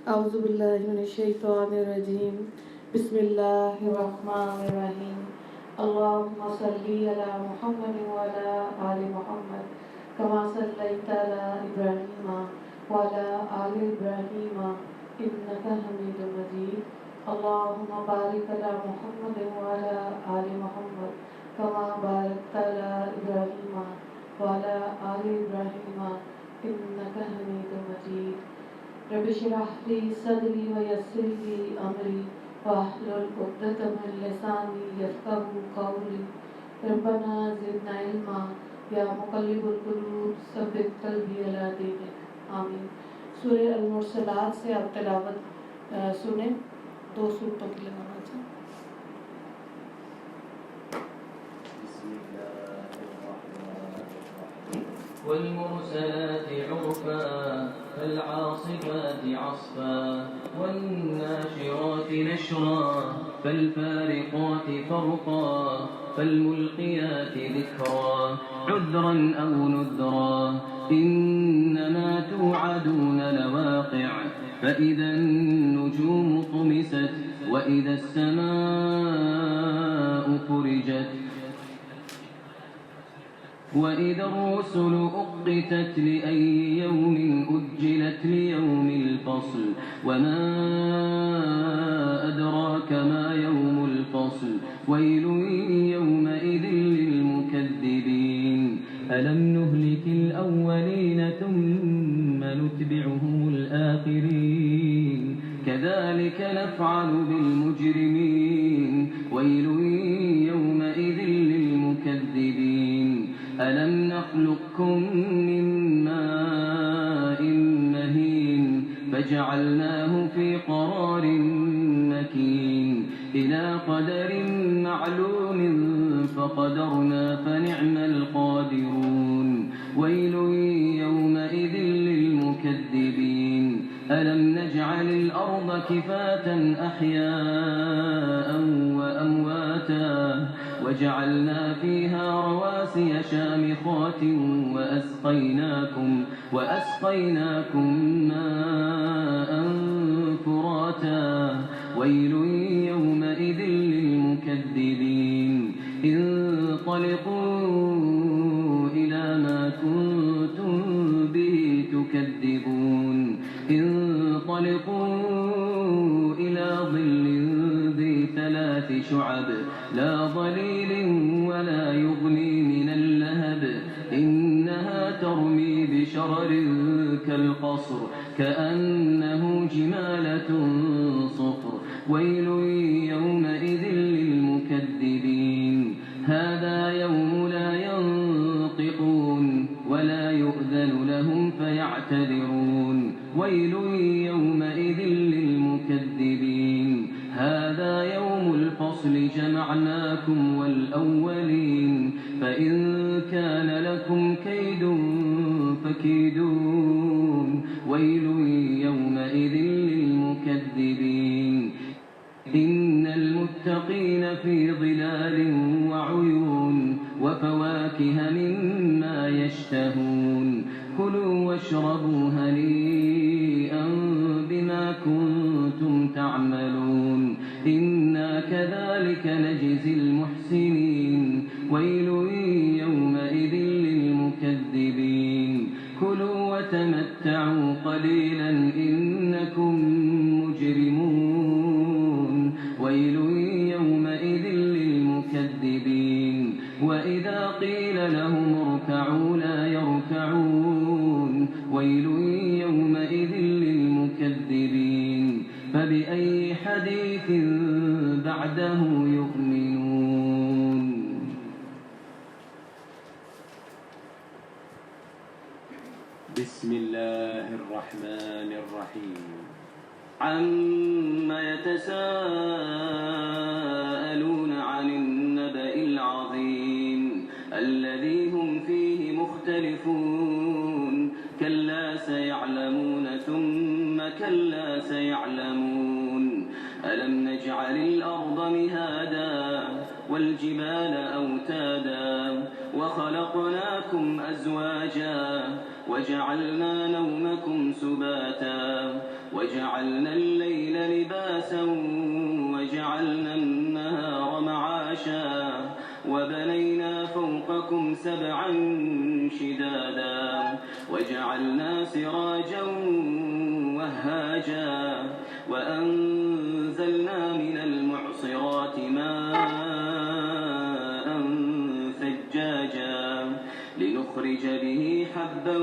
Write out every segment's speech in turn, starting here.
اعوذ باللہ من الشیطان الرجیم بسم اللہ الرحمن الرحیم اللہم صلی علی محمد وعلی آل محمد کما صلیت علی ابراہیم وعلی آل ابراہیم انک حمید مجید اللہم بارک علی محمد وعلی آل محمد کما بارکت علی ابراہیم وعلی آل ابراہیم انک حمید مجید رب اشرح لي صدري ويسر لي امري واحلل عقدة من لساني يفقهوا قولي ربنا زدنا علما يا مقلب القلوب ثبت قلبي على دينك آمین۔ سورہ المرسلات سے آپ تلاوت سنیں، 2 صورتوں کی لگانا چاہیں۔ والمرسلات عرفا فالعاصفات عصفا والناشرات نشرا فالفارقات فرقا فالملقيات ذكرا عذرا أو نذرا إنما توعدون لواقع فإذا النجوم طمست وإذا السماء فرجت وإذا الرسل أقتت لأي يوم أجلت ليوم الفصل وما أدراك ما يوم الفصل ويل يومئذ للمكذبين ألم نهلك الأولين ثم نتبعهم الآخرين كذلك نفعل بالمجرمين ويل يومئذ للمكذبين ألم نخلقكم من ماء مهين فجعلناه في قرار مكين إلى قدر معلوم فقدرنا فنعم القادرون ويل يومئذ للمكذبين ألم نجعل الأرض كفاة أحياء وأمواتا وجعلنا فيها رواسي شامخات وأسقيناكم ماء فراتا ويل يومئذ للمكذبين انطلقوا إلى ما كنتم به تكذبون انطلقوا إلى ظل ذي 3 شعب لا ظليل ولا يغني من اللهب إنها ترمي بشرر كالقصر كأنه جمالة صفر ويل يومئذ للمكذبين هذا يوم لا ينطقون ولا يؤذن لهم فيعتذرون ويل يومئذ للمكذبين هذا يوم الفصل جمعناكم والأولين فإن كان لكم كيد فكيدون ويل يومئذ للمكذبين إن المتقين في ظلال وعيون وفواكه مما يشتهون كلوا واشربوا هنيئا بما كنتم تعملون إنا كذلك نجزي المحسنين ويل يومئذ للمكذبين كلوا وتمتعوا قليلا إنكم مجرمون ويل يومئذ للمكذبين وإذا قيل لهم اركعوا لا يركعون ويل يومئذ للمكذبين فبأي حديث بعده يؤمنون بسم الله الرحمن الرحيم عما يتساءلون عن النبأ العظيم الذي هم فيه مختلفون كلا سيعلمون ثم كلا سيعلمون ألم نجعل الأرض مهادا والجبال أوتادا وخلقناكم أزواجا وجعلنا نومكم سباتا وجعلنا الليل لباسا وجعلنا النهار معاشا وبنينا فوقكم سبعا شدادا وجعلنا سراجا وهاجا وأنزلنا من المعصرات ماء ثجاجا لنخرج به حبا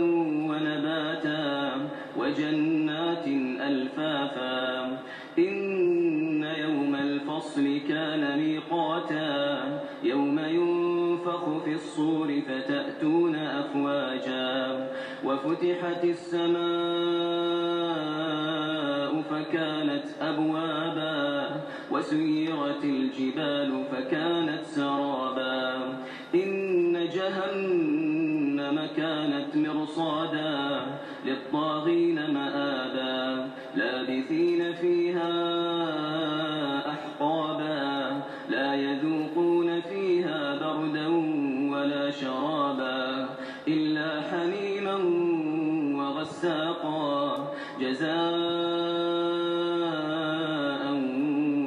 ونباتا وجنات ألفافا إن يوم الفصل كان ميقاتا يوم ينفخ في الصور فتأتون أفواجا وفتحت السماء فكانت أبوابا وسيرت الجبال فكانت سرابا إن جهنم كانت مرصادا للطاغين مآبا لابثين فيها أحقابا لا يذوقون فيها بردا ولا شرابا إلا حميما وغساقا جزاء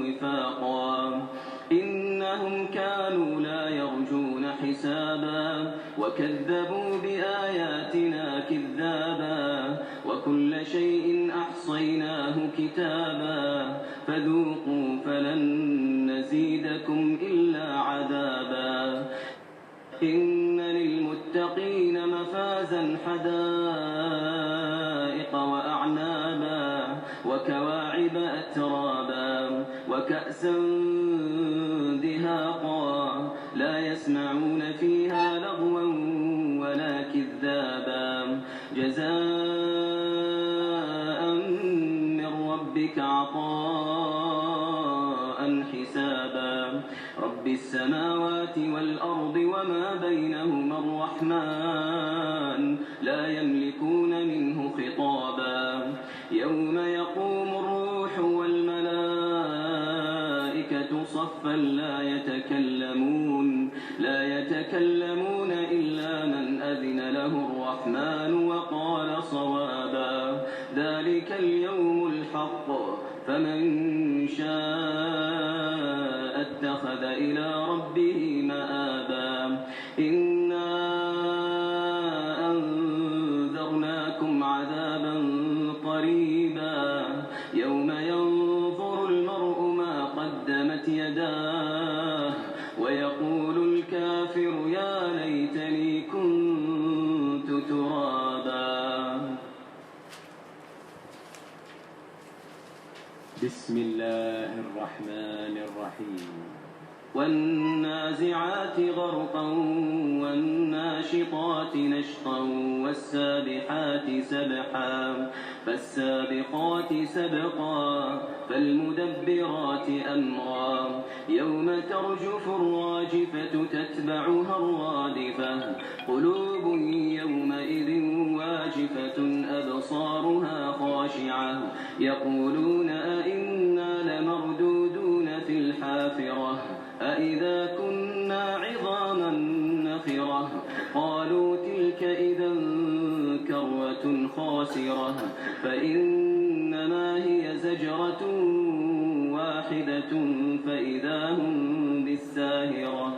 وفاقا إنهم كانوا لا يرجون حسابا وكذبوا بآياتنا كذابا وكل شيء أحصيناه كتابا فذوقوا فلن نزيدكم إلا عذابا إن للمتقين مفازا حدائق وأعنابا وكواعب أترابا وكأسا دهاقا لا يسمعون فيها لغوا ولا كذابا جزاء من ربك عطاء حسابا رب السماوات والأرض وما بينهما الرحمن لا يملكون منه خطابا يوم يقوم الروح والملائكة صفا لا يتكلمون إلا من أذن له الرحمن وقال صوابا ذلك اليوم الحق فمن شاء اتخذ إلى ربه مآبا إنا أنذرناكم عذابا قريبا يوم ينظر المرء ما قدمت يداه ويقول الكافر يا ليتني كنت ترابا بسم الله الرحمن الرحيم والنازعات غرقا والناشطات نشطا والسابحات سبحا فالسابقات سبقا فالمدبرات أمرا يوم ترجف الراجفة تتبعها الرادفة قلوب يومئذ واجفة أبصارها خاشعة يقولون أئنا لمردودون في الحافرة أئذا كنا عظاما نخرة قالوا تلك إذا كرة خاسرة فإنما هي زجرة واحدة فإذا هم بالساهرة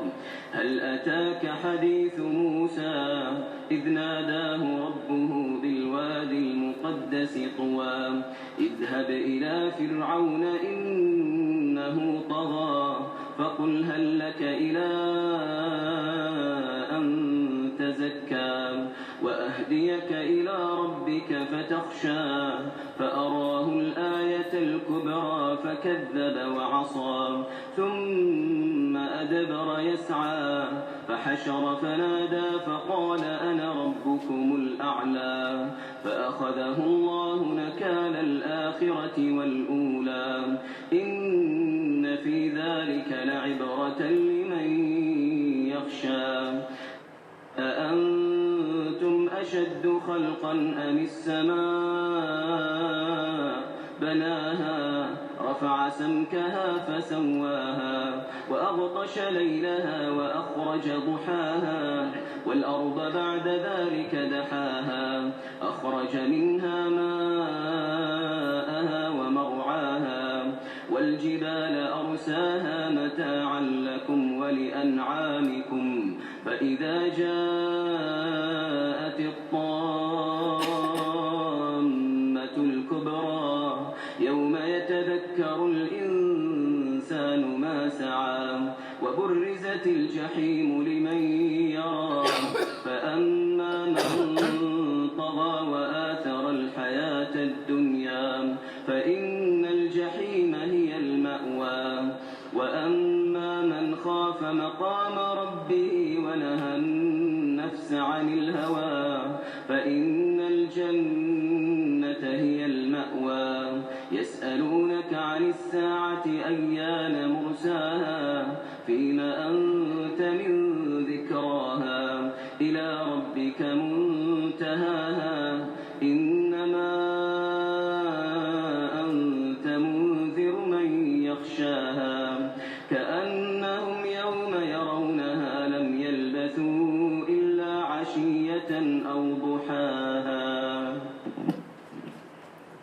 هل أتاك حديث موسى إذ ناداه ربه بالوادي المقدس طوى اذهب إلى فرعون إنه طغى فقل هل لك إلى أن تزكى وأهديك إلى ربك فتخشى فأراه الآية الكبرى فكذب وعصى ثم أدبر يسعى فحشر فنادى فقال أنا ربكم الأعلى فأخذه الله نكال الآخرة والأولى إن في ذلك لعبرة لمن يخشى أأنتم أشد خلقا أم السماء بناها رفع سمكها فسواها وأغطش ليلها وأخرج ضحاها والأرض بعد ذلك دحاها أخرج منها ماءها والجبال أرساها متاعا لكم ولأنعامكم فإذا جاءت الطامة الكبرى يوم يتذكر الإنسان ما سعى وبرزت الجحيم لمن يرى فأما من طغى وآثر الحياة الدنيا فإن الجحيم هي المأوى وأما من خاف مقام ربه ونهى النفس عن الهوى فإن الجنة هي المأوى يسألونك عن الساعة أيان مرساها فيما أنت من ذكراها إلى ربك منتهاها إنما أنت منذر من يخشاها كأنهم يوم يرونها لم يلبثوا إلا عشية أو ضحاها.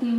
3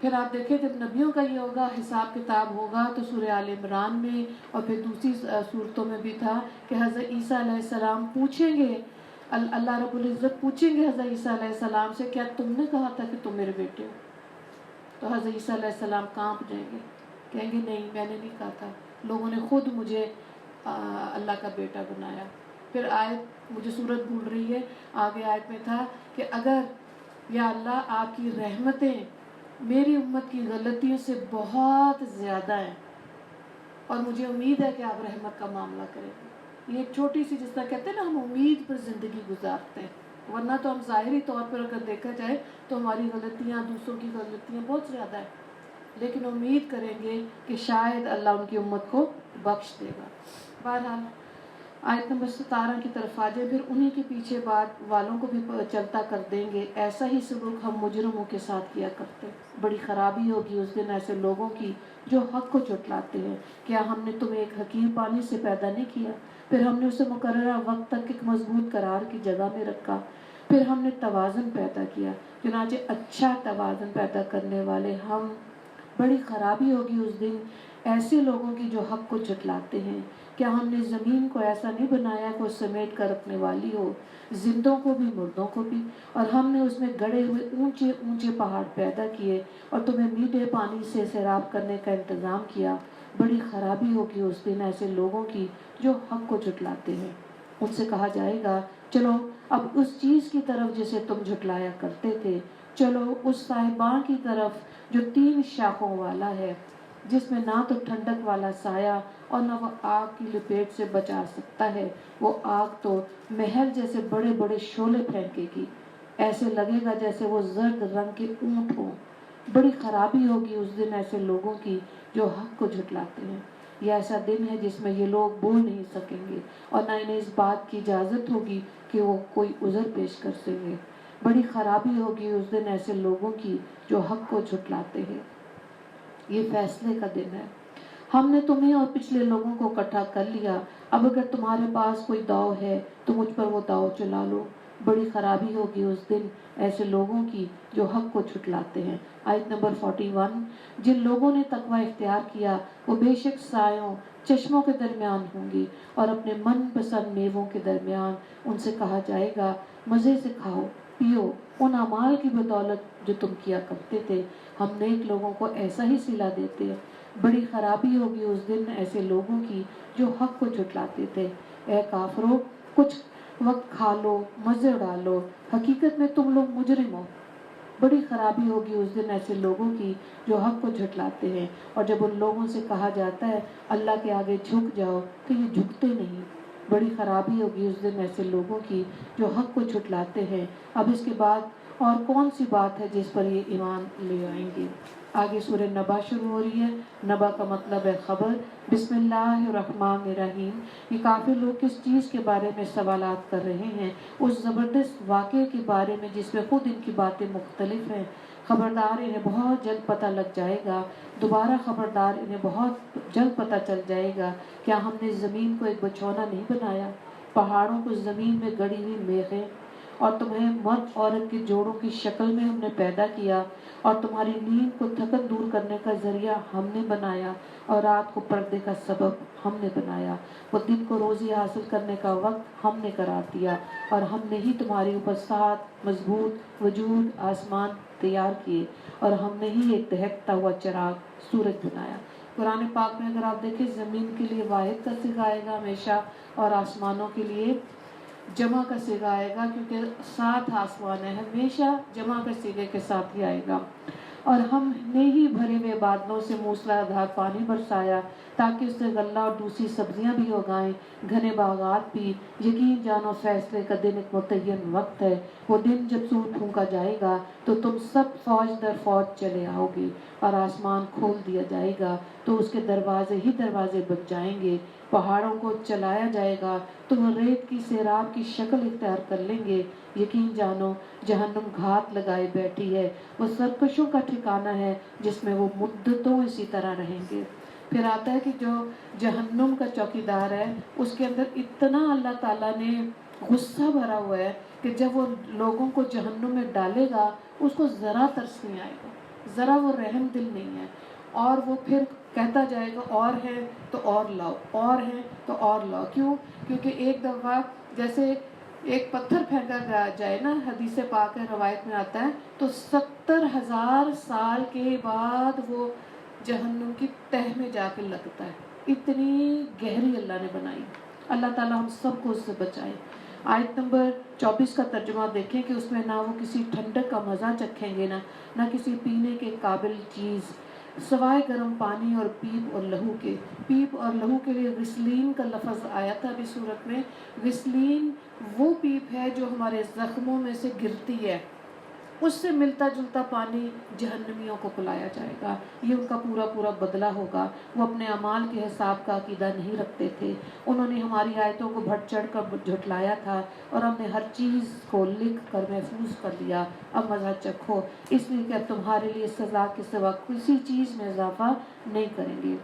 پھر آپ دیکھیں جب نبیوں کا یہ ہوگا حساب کتاب ہوگا تو سورہ آل عمران میں اور پھر دوسری صورتوں میں بھی تھا کہ حضرت عیسیٰ علیہ السلام پوچھیں گے، اللہ رب العزت پوچھیں گے حضرت عیسیٰ علیہ السلام سے کیا تم نے کہا تھا کہ تم میرے بیٹے ہو؟ تو حضرت عیسیٰ علیہ السلام کانپ جائیں گے، کہیں گے نہیں میں نے نہیں کہا تھا، لوگوں نے خود مجھے اللہ کا بیٹا بنایا۔ پھر آیت مجھے صورت بھول رہی ہے، آگے آیت میں تھا کہ اگر یا اللہ آپ کی رحمتیں میری امت کی غلطیوں سے بہت زیادہ ہیں اور مجھے امید ہے کہ آپ رحمت کا معاملہ کریں گے۔ یہ ایک چھوٹی سی جس طرح کہتے ہیں نا ہم امید پر زندگی گزارتے ہیں، ورنہ تو ہم ظاہری طور پر اگر دیکھا جائے تو ہماری غلطیاں دوسروں کی غلطیاں بہت زیادہ ہیں، لیکن امید کریں گے کہ شاید اللہ ان کی امت کو بخش دے گا۔ بہرحال آیت نمبر 17 کی طرف آ جائے، پھر انہی کے پیچھے بعد والوں کو بھی چلتا کر دیں گے، ایسا ہی سلوک ہم مجرموں کے ساتھ کیا کرتے۔ بڑی خرابی ہوگی اس دن ایسے لوگوں کی جو حق کو جھٹلاتے ہیں۔ کیا ہم نے تمہیں ایک حقیر پانی سے پیدا نہیں کیا، پھر ہم نے اسے مقررہ وقت تک ایک مضبوط قرار کی جگہ میں رکھا، پھر ہم نے توازن پیدا کیا، چنانچہ اچھا توازن پیدا کرنے والے ہم۔ بڑی خرابی ہوگی اس دن ایسے لوگوں کی جو حق کو جھٹلاتے ہیں۔ کیا ہم نے زمین کو ایسا نہیں بنایا کہ وہ سمیٹ کر رکھنے والی ہو، زندوں کو بھی مردوں کو بھی، اور ہم نے اس میں گڑے ہوئے اونچے اونچے پہاڑ پیدا کیے اور تمہیں میٹھے پانی سے سیراب کرنے کا انتظام کیا۔ بڑی خرابی ہوگی اس دن ایسے لوگوں کی جو حق کو جھٹلاتے ہیں۔ ان سے کہا جائے گا چلو اب اس چیز کی طرف جسے تم جھٹلایا کرتے تھے، چلو اس صاحباں کی طرف جو 3 شاخوں والا ہے، جس میں نہ تو ٹھنڈک والا سایہ اور نہ وہ آگ کی لپیٹ سے بچا سکتا ہے۔ وہ آگ تو محل جیسے بڑے بڑے شعلے پھینکے گی، ایسے لگے گا جیسے وہ زرد رنگ کے اونٹ ہوں۔ بڑی خرابی ہوگی اس دن ایسے لوگوں کی جو حق کو جھٹلاتے ہیں۔ یہ ایسا دن ہے جس میں یہ لوگ بول نہیں سکیں گے اور نہ انہیں اس بات کی اجازت ہوگی کہ وہ کوئی عذر پیش کر سکیں گے۔ بڑی خرابی ہوگی اس دن ایسے لوگوں کی جو حق کو جھٹلاتے ہیں۔ یہ فیصلے کا دن ہے۔ ہم نے تمہیں اور پچھلے لوگوں کو اکٹھا کر لیا، اب اگر تمہارے پاس کوئی داؤ ہے تو مجھ پر وہ داؤ چلا لو۔ بڑی خرابی ہوگی اس دن ایسے لوگوں کی جو حق کو جھٹلاتے ہیں۔ آیت نمبر 41، جن لوگوں نے تقوی اختیار کیا وہ بے شک سایوں چشموں کے درمیان ہوں گی اور اپنے من پسند میووں کے درمیان۔ ان سے کہا جائے گا مزے سے کھاؤ پیو ان اعمال کی بدولت جو تم کیا کرتے تھے، ہم نیک لوگوں کو ایسا ہی صلہ دیتے ہیں۔ بڑی خرابی ہوگی اس دن ایسے لوگوں کی جو حق کو جھٹلاتے تھے۔ اے کافرو کچھ وقت کھا لو مزے اڑا لو، حقیقت میں تم لوگ مجرم ہو۔ بڑی خرابی ہوگی اس دن ایسے لوگوں کی جو حق کو جھٹلاتے ہیں۔ اور جب ان لوگوں سے کہا جاتا ہے اللہ کے آگے جھک جاؤ تو یہ جھکتے نہیں۔ بڑی خرابی ہوگی اس دن ایسے لوگوں کی جو حق کو جھٹلاتے ہیں۔ اب اس کے بعد اور کون سی بات ہے جس پر یہ ایمان لے آئیں گے؟ آگے سورہ نبا شروع ہو رہی ہے۔ نبا کا مطلب ہے خبر۔ بسم اللہ الرحمن الرحیم۔ یہ کافر لوگ کس چیز کے بارے میں سوالات کر رہے ہیں؟ اس زبردست واقعے کے بارے میں جس میں خود ان کی باتیں مختلف ہیں۔ خبردار انہیں بہت جلد پتہ لگ جائے گا، دوبارہ خبردار انہیں بہت جلد پتہ چل جائے گا۔ کیا ہم نے زمین کو ایک بچھونا نہیں بنایا، پہاڑوں کو زمین میں گڑی ہوئی میخیں، اور تمہیں مرد عورت کے جوڑوں کی شکل میں ہم نے پیدا کیا، اور تمہاری نیند کو تھکن دور کرنے کا ذریعہ ہم نے بنایا، اور رات کو پردے کا سبب ہم نے بنایا۔ وہ دن کو روزی حاصل کرنے کا وقت ہم نے قرار دیا، اور ہم نے ہی تمہارے اوپر 7 مضبوط وجود آسمان تیار کیے، اور ہم نے ہی ایک دہکتا ہوا چراغ سورج بنایا۔ قرآن پاک میں اگر آپ دیکھیں زمین کے لیے واحد کا صیغہ آئے گا ہمیشہ، اور آسمانوں کے لیے جمع کا صیغہ آئے گا، کیونکہ 7 آسمان ہیں، ہمیشہ جمع کے صیغے کے ساتھ ہی آئے گا۔ اور ہم نے ہی بھرے ہوئے بادلوں سے موسلا دھار پانی برسایا تاکہ اس سے غلہ اور دوسری سبزیاں بھی اگائیں، گھنے باغات بھی۔ یقین جانو فیصلے کا دن ایک متعین وقت ہے۔ وہ دن جب سور پھونکا جائے گا تو تم سب فوج در فوج چلے آؤ گے، اور آسمان کھول دیا جائے گا تو اس کے دروازے ہی دروازے بن جائیں گے۔ پہاڑوں کو چلایا جائے گا تو وہ ریت کی سیراب کی شکل اختیار کر لیں گے۔ یقین جانو جہنم گھات لگائے بیٹھی ہے، وہ سرکشوں کا ٹھکانہ ہے جس میں وہ مدتوں اسی طرح رہیں گے۔ پھر آتا ہے کہ جو جہنم کا چوکیدار ہے اس کے اندر اتنا اللہ تعالیٰ نے غصہ بھرا ہوا ہے کہ جب وہ لوگوں کو جہنم میں ڈالے گا اس کو ذرا ترس نہیں آئے گا۔ ذرا وہ رحم دل نہیں ہے، اور وہ پھر کہتا جائے گا اور ہے تو اور لاؤ، اور ہے تو اور لاؤ. کیوں؟ کیونکہ ایک دفعہ جیسے ایک پتھر پھینکا جائے نا، حدیث پاک ہے، روایت میں آتا ہے، تو 70,000 سال کے بعد وہ جہنم کی تہ میں جا کے لگتا ہے. اتنی گہری اللہ نے بنائی. اللہ تعالیٰ ہم سب کو اس سے بچائے. آیت نمبر 24 کا ترجمہ دیکھیں کہ اس میں نہ وہ کسی ٹھنڈک کا مزہ چکھیں گے، نہ کسی پینے کے قابل چیز سوائے گرم پانی اور پیپ اور لہو کے. پیپ اور لہو کے لیے غسلین کا لفظ آیا تھا ابھی صورت میں. غسلین وہ پیپ ہے جو ہمارے زخموں میں سے گرتی ہے، اس سے ملتا جلتا پانی جہنمیوں کو پلایا جائے گا. یہ ان کا پورا پورا بدلہ ہوگا. وہ اپنے اعمال کے حساب کا عقیدہ نہیں رکھتے تھے. انہوں نے ہماری آیتوں کو بڑھ چڑھ کر جھٹلایا تھا، اور ہم نے ہر چیز کو لکھ کر محفوظ کر لیا. اب مزہ چکھو، اس لیے کہ اب تمہارے لیے سزا کے سوا کسی چیز میں اضافہ نہیں کریں گے.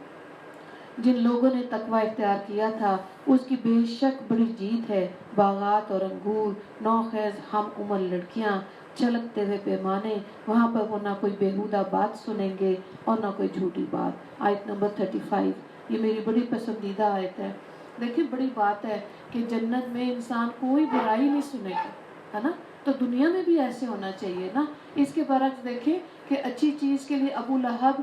جن لوگوں نے تقوی اختیار کیا تھا اس کی بے شک بڑی جیت ہے. باغات اور انگور، نوخیز ہم عمر لڑکیاں، چھلکتے ہوئے پیمانے، وہاں پر وہ نہ کوئی بیہودہ بات سنیں گے اور نہ کوئی جھوٹی بات. آیت نمبر 35، یہ میری بڑی پسندیدہ آیت ہے. دیکھیں بڑی بات ہے کہ جنت میں انسان کوئی برائی نہیں سنے گا، ہے نا؟ تو دنیا میں بھی ایسے ہونا چاہیے نا. اس کے برعکس دیکھیں کہ اچھی چیز کے لیے ابو لہب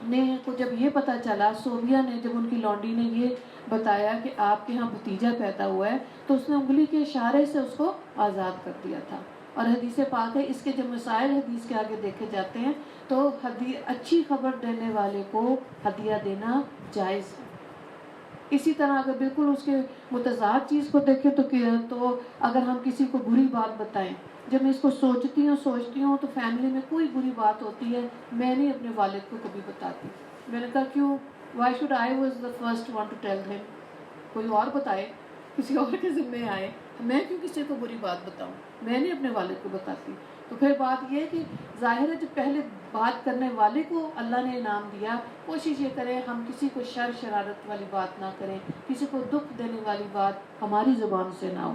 نے کو جب یہ پتا چلا، صوفیہ نے جب ان کی لونڈی نے یہ بتایا کہ آپ کے ہاں بھتیجا پیدا ہوا ہے، تو اس نے انگلی کے اشارے سے اس کو آزاد کر دیا تھا. اور حدیث پاک ہے، اس کے جب مسائل حدیث کے آگے دیکھے جاتے ہیں تو اچھی خبر دینے والے کو ہدیہ دینا جائز ہے. اسی طرح اگر بالکل اس کے متضاد چیز کو دیکھیں تو اگر ہم کسی کو بری بات بتائیں، جب میں اس کو سوچتی ہوں تو فیملی میں کوئی بری بات ہوتی ہے، میں نہیں اپنے والد کو کبھی بتاتی. میں نے کہا کیوں؟ Why should I was the first one to tell him. کوئی اور بتائے، کسی اور کے ذمے آئے، میں کیوں کسی کو بری بات بتاؤں؟ میں نہیں اپنے والد کو بتاتی. تو پھر بات یہ ہے کہ ظاہر ہے جب پہلے بات کرنے والے کو اللہ نے انعام دیا، کوشش یہ کریں ہم کسی کو شرارت والی بات نہ کریں، کسی کو دکھ دینے والی بات ہماری زبان سے نہ ہو.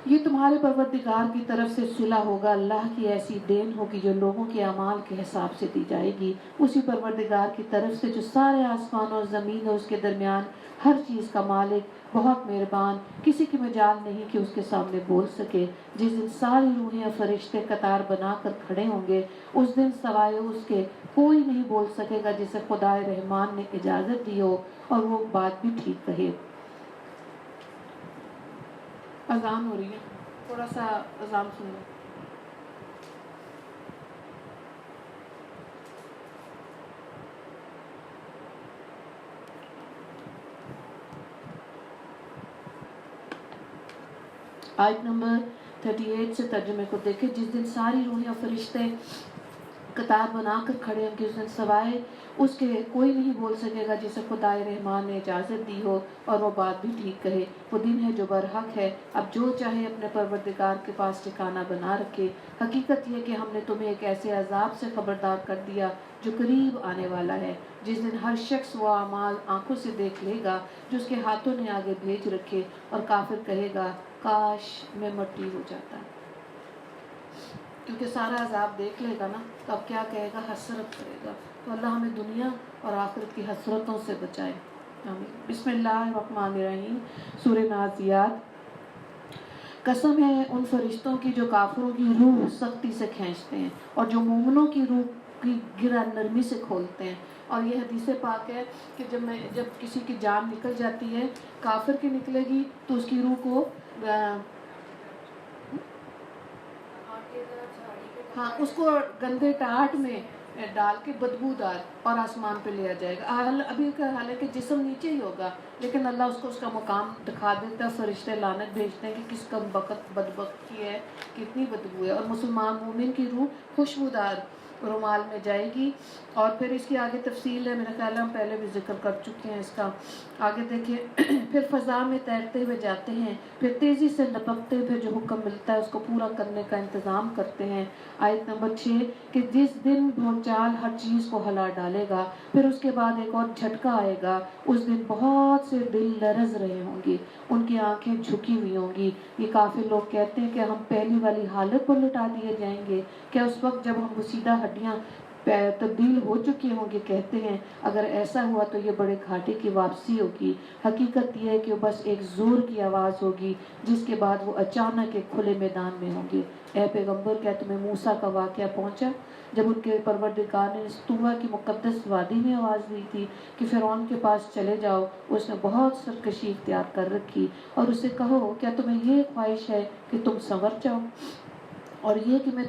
یہ تمہارے پروردگار کی طرف سے صلہ ہوگا. اللہ کی ایسی دین ہوگی جو لوگوں کے اعمال کے حساب سے دی جائے گی. اسی پروردگار کی طرف سے جو سارے آسمان اور زمین اور اس کے درمیان ہر چیز کا مالک، بہت مہربان، کسی کی مجال نہیں کہ اس کے سامنے بول سکے. جس دن ساری روحیں اور فرشتے قطار بنا کر کھڑے ہوں گے، اس دن سوائے اس کے کوئی نہیں بول سکے گا جسے خدا رحمان نے اجازت دی ہو اور وہ بات بھی ٹھیک کہے. اذان ہو رہی ہے، تھوڑا سا اذان سن لو. آیت نمبر 38 سے ترجمے کو دیکھیں. جس دن ساری روحیں اور فرشتے قطار بنا کر کھڑے ہوں گے، اس دن سوائے اس کے کوئی نہیں بول سکے گا جسے خدا رحمان نے اجازت دی ہو اور وہ بات بھی ٹھیک کہے. وہ دن ہے جو برحق ہے. اب جو چاہے اپنے پروردگار کے پاس ٹھکانہ بنا رکھے. حقیقت یہ کہ ہم نے تمہیں ایک ایسے عذاب سے خبردار کر دیا جو قریب آنے والا ہے، جس دن ہر شخص وہ اعمال آنکھوں سے دیکھ لے گا جو اس کے ہاتھوں نے آگے بھیج رکھے، اور کافر کہے گا کاش میں مٹی ہو جاتا. کیونکہ سارا عذاب دیکھ لے گا نا، تو اب کیا کہے گا؟ حسرت کرے گا. تو اللہ ہمیں دنیا اور آخرت کی حسرتوں سے بچائے. آمین. بسم اللہ الرحمن الرحیم. سورہ نازیات. قسم ہے ان فرشتوں کی جو کافروں کی روح سختی سے کھینچتے ہیں اور جو مومنوں کی روح کی گرہ نرمی سے کھولتے ہیں. اور یہ حدیث پاک ہے کہ جب کسی کی جان نکل جاتی ہے، کافر کی نکلے گی تو اس کی روح کو اس کو گندے ٹاٹ میں ڈال کے بدبودار اور آسمان پہ لیا جائے گا. ابھی حالانکہ جسم نیچے ہی ہوگا، لیکن اللہ اس کو اس کا مقام دکھا دیتا ہے. فرشتے لعنت بھیجتے ہیں کہ کس کم بخت بدبخت کی ہے، کتنی بدبو ہے. اور مسلمان مومن کی روح خوشبودار رومال میں جائے گی. اور پھر اس کی آگے تفصیل ہے، میرا خیال ہے ہم پہلے بھی ذکر کر چکے ہیں اس کا. آگے دیکھیں. پھر فضا میں تیرتے ہوئے جاتے ہیں، پھر تیزی سے لپکتے پھر جو حکم ملتا ہے اس کو پورا کرنے کا انتظام کرتے ہیں. آیت نمبر 6 کہ جس دن بھونچال ہر چیز کو ہلا ڈالے گا، پھر اس کے بعد ایک اور جھٹکا آئے گا. اس دن بہت سے دل لرز رہے ہوں گے، ان کی آنکھیں جھکی ہوئی ہوں گی. یہ کافر لوگ کہتے ہیں کہ ہم پہلی والی حالت پر لٹا دیے جائیں گے. کیا اس وقت جب ہم بسیدہ ہڈیاں تبدیل ہو چکی ہوں گی، کہتے ہیں اگر ایسا ہوا تو یہ بڑے گھاٹے کی واپسی ہوگی۔ حقیقت یہ ہے کہ بس ایک زور کی آواز ہوگی جس کے بعد وہ اچانک ایک کھلے میدان میں ہوں گے۔ اے پیغمبر، کیا تمہیں موسیٰ کا واقعہ پہنچا جب ان کے پروردگار نے طوبا کی مقدس وادی میں آواز دی تھی کہ فرعون کے پاس چلے جاؤ؟ اس نے بہت سرکشی اختیار کر رکھی اور اسے کہو کیا تمہیں یہ خواہش ہے کہ تم سنور جاؤ اور یہ کہ میں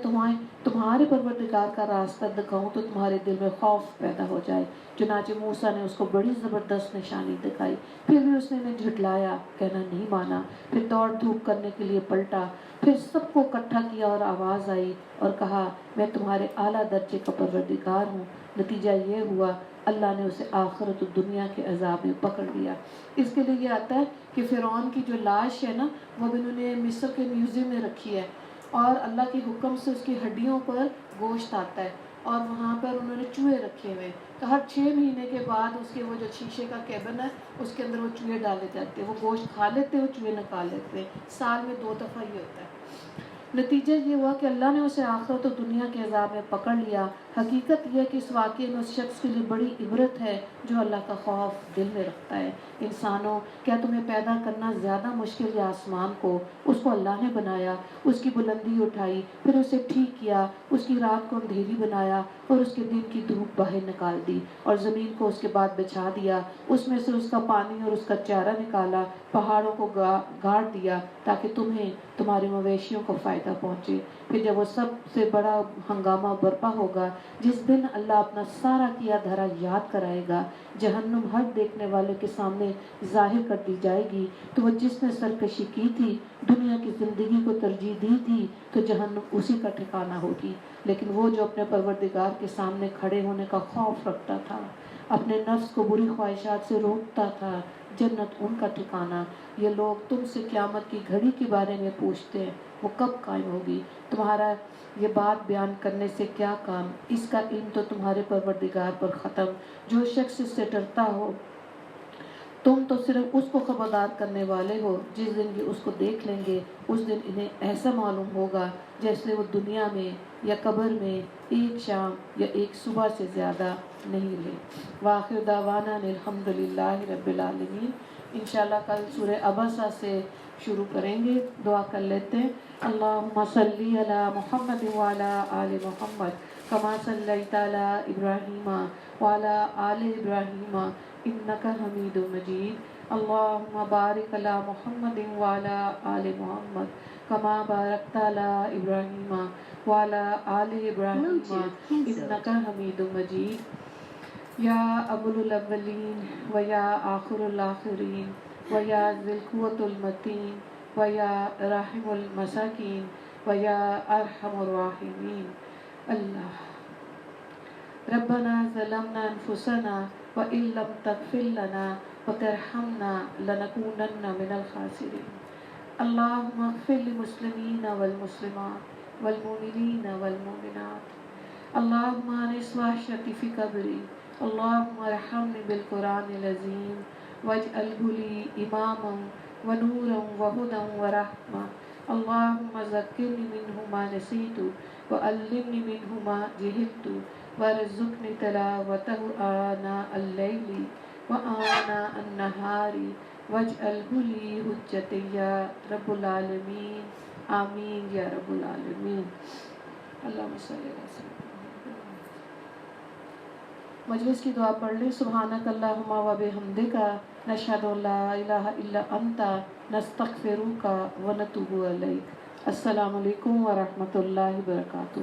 تمہارے پروردگار کا راستہ دکھاؤں تو تمہارے دل میں خوف پیدا ہو جائے۔ چنانچہ موسیٰ نے اس کو بڑی زبردست نشانی دکھائی، پھر بھی اس نے انہیں جھٹلایا، کہنا نہیں مانا، پھر دوڑ دھوپ کرنے کے لیے پلٹا، پھر سب کو اکٹھا کیا اور آواز آئی اور کہا میں تمہارے اعلیٰ درجے کا پروردگار ہوں۔ نتیجہ یہ ہوا اللہ نے اسے آخرت و دنیا کے عذاب میں پکڑ لیا۔ اس کے لیے یہ آتا ہے کہ فرعون کی جو لاش ہے نا، وہ بھی انہوں نے مصر کے میوزیم میں رکھی ہے اور اللہ کے حکم سے اس کی ہڈیوں پر گوشت آتا ہے اور وہاں پر انہوں نے چوہے رکھے ہوئے، تو ہر 6 مہینے کے بعد اس کے وہ جو شیشے کا کیبن ہے اس کے اندر وہ چوہے ڈالے جاتے ہیں، وہ گوشت کھا لیتے ہیں، وہ چوہے نکال لیتے ہیں، سال میں 2 دفعہ یہ ہوتا ہے۔ نتیجہ یہ ہوا کہ اللہ نے اسے آخرت و دنیا کے عذاب میں پکڑ لیا۔ حقیقت یہ ہے کہ اس واقعے میں اس شخص کے لیے بڑی عبرت ہے جو اللہ کا خوف دل میں رکھتا ہے۔ انسانوں، کیا تمہیں پیدا کرنا زیادہ مشکل یا آسمان کو؟ اس کو اللہ نے بنایا، اس کی بلندی اٹھائی، پھر اسے ٹھیک کیا، اس کی رات کو اندھیری بنایا اور اس کے دن کی دھوپ باہر نکال دی اور زمین کو اس کے بعد بچھا دیا، اس میں سے اس کا پانی اور اس کا چارہ نکالا، پہاڑوں کو گاڑ دیا تاکہ تمہیں تمہارے مویشیوں کو فائدہ پہنچے۔ پھر جب وہ سب سے بڑا ہنگامہ برپا ہوگا، جس دن اللہ اپنا سارا کیا دھرا یاد کرائے گا، جہنم ہر دیکھنے والے کے سامنے ظاہر کر دی جائے گی، تو وہ جس نے سرکشی کی تھی، دنیا کی زندگی کو ترجیح دی تھی، تو جہنم اسی کا ٹھکانہ ہوگی۔ لیکن وہ جو اپنے پروردگار کے سامنے کھڑے ہونے کا خوف رکھتا تھا، اپنے نفس کو بری خواہشات سے روکتا تھا، جنت ان کا ٹھکانہ۔ یہ لوگ تم سے قیامت کی گھڑی کے بارے میں پوچھتے ہیں، وہ کب قائم ہوگی؟ تمہارا یہ بات بیان کرنے سے کیا کام؟ اس کا علم تو تمہارے پروردگار پر ختم۔ جو شخص اس سے ڈرتا ہو، تم تو صرف اس کو خبردار کرنے والے ہو۔ جس دن یہ اس کو دیکھ لیں گے، اس دن انہیں ایسا معلوم ہوگا جیسے وہ دنیا میں یا قبر میں ایک شام یا ایک صبح سے زیادہ نہیں رہے۔ وآخر دعوانا الحمدللہ رب العالمین۔ انشاءاللہ کل سورہ عبسہ سے شروع کریں گے۔ دعا کر لیتے ہیں۔ اللہم صلی علی محمد وعلی آل محمد کما صلیت علی ابراہیم وعلی آل ابراہیم انک حمید مجید۔ اللہم بارک علی محمد وعلی آل محمد کما بارکت علی ابراہیم وعلی آل ابراہیم انک حمید مجید۔ یا اول الاولین و یا آخر الآخرین و یا ذی القوة المتین و یا راحم المساکین و یا ارحم الراحمین۔ اللہ ربنا ظلمنا انفسنا وان لم تغفر لنا وترحمنا لنکونن من الخاسرین۔ اللہم اغفر للمسلمین والمسلمات والمؤمنین والمؤمنات۔ اللہم انس وحشتی فی قبری۔ اللہم ارحمنی بالقرآن العظیم واجعلہ لی اماما ونورا وہدی ورحمہ۔ اللہم ذکرنی منہ ما نسیت وعلمنی منہ ما جہلت وارزقنی تلاوتہ آناء اللیل وآناء النہار واجعلہ لی حجۃ یا رب العالمین۔ آمین یا رب العالمین۔ اللہم صلی علی سیدنا۔ مجلس کی دعا پڑھ لیں۔ سبحانک اللہم و بحمدک نشہد ان لا الہ الا انت نستغفرک و نتوب الیک۔ السلام علیکم ورحمۃ اللہ وبرکاتہ۔